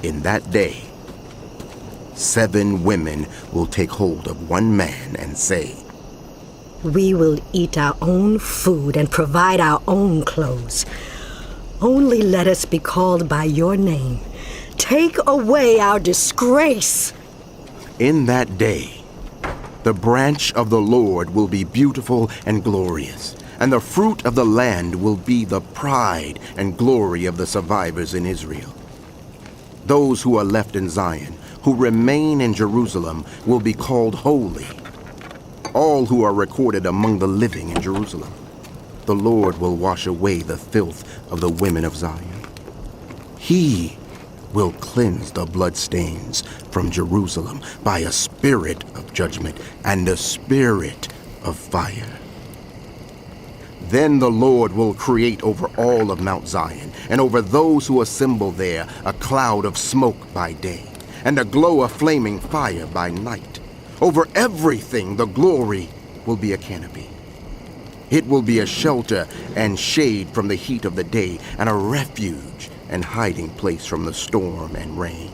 In that day, 7 women will take hold of one man and say, "We will eat our own food and provide our own clothes. Only let us be called by your name. Take away our disgrace." In that day, the branch of the Lord will be beautiful and glorious, and the fruit of the land will be the pride and glory of the survivors in Israel. Those who are left in Zion, who remain in Jerusalem, will be called holy. All who are recorded among the living in Jerusalem. The Lord will wash away the filth of the women of Zion. He will cleanse the bloodstains from Jerusalem by a spirit of judgment and a spirit of fire. Then the Lord will create over all of Mount Zion and over those who assemble there a cloud of smoke by day and a glow of flaming fire by night. Over everything the glory will be a canopy. It will be a shelter and shade from the heat of the day and a refuge and hiding place from the storm and rain.